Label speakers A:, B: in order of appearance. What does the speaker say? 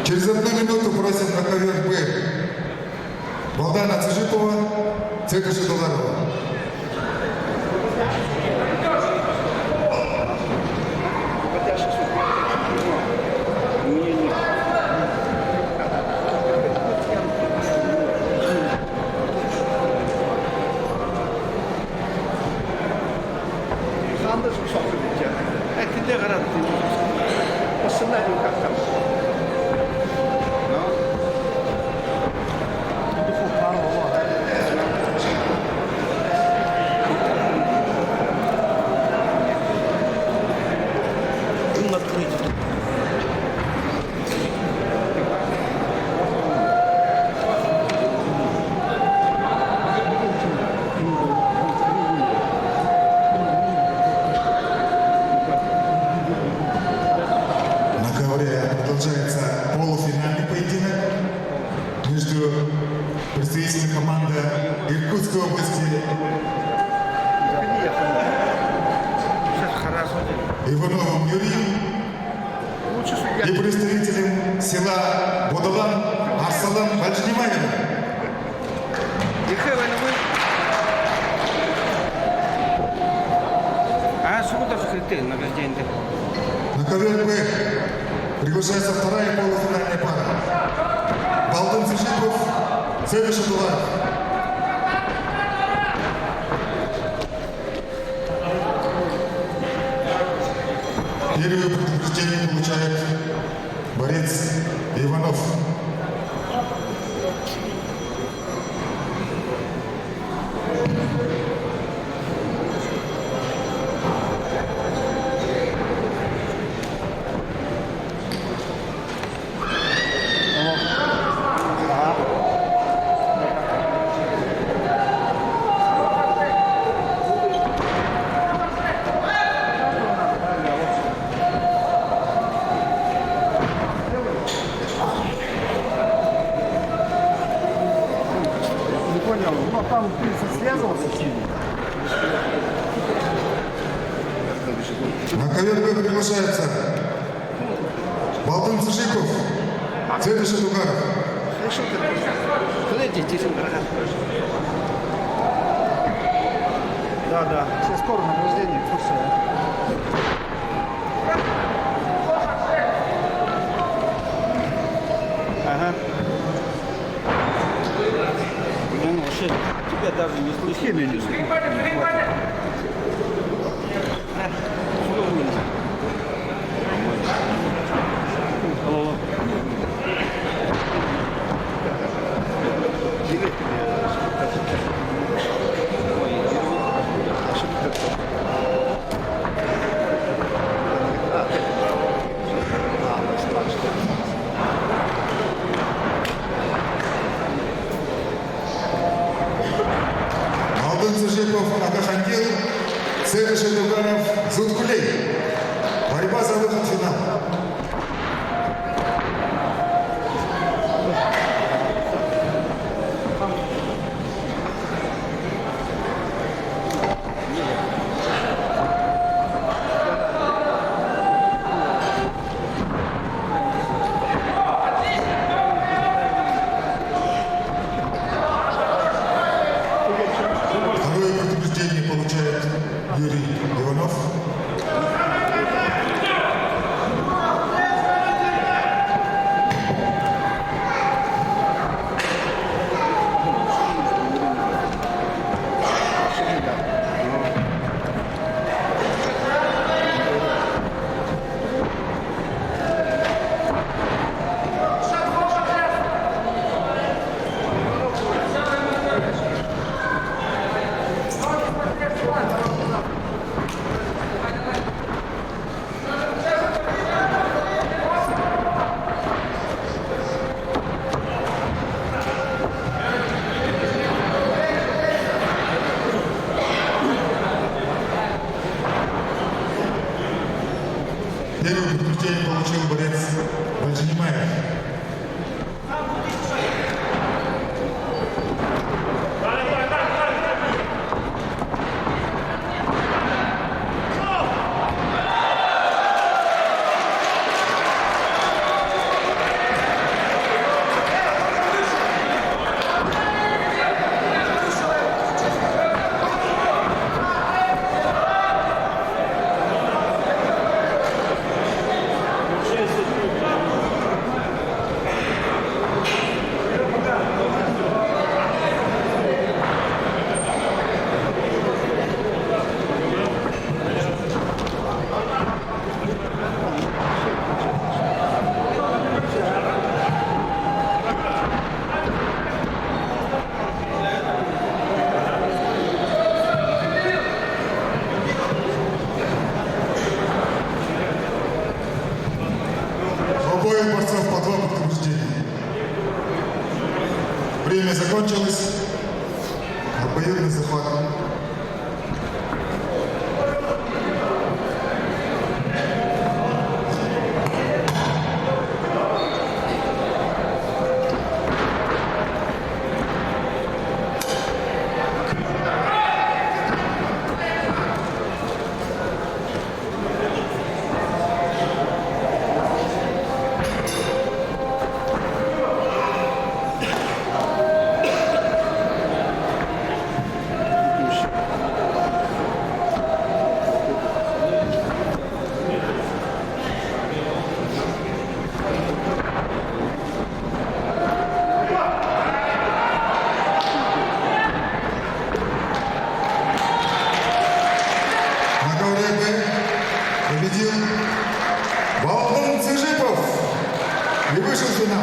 A: Через 1 минуту просим на ковер Б Богдана Цежипова, Цека Шедуларова. Продолжается полуфинальный поединок между представителями команды Иркутской области Ивановым Юрием и представителем села Будалан Арсалан Бальжнимаевым. На ковер Б приглашается вторая полуфинальная пара. Балдын Цежипов, Цека Шедуларов. Первое предупреждение получает борец Иванов.
B: Там принцип связывался с ними.
A: На ковер Б приглашается Балдын Цежипов, Цека Шедуларов.
B: Да. Все скоро награждение, слушай. Ага. Тебя даже не слышали.
A: Балдын Цежипов, Агахангел, Цека Шедуларов, Зуткулей. Борьба за выход в финал. Второе предупреждение получает Юрий Иванов. Первое предупреждение получил борец Бальжнимаев. Двое борцов по 2 предупреждения. Время закончилось. Обоюдный захват. На ковре Б победил Валентин Цыжипов и вышел в финал.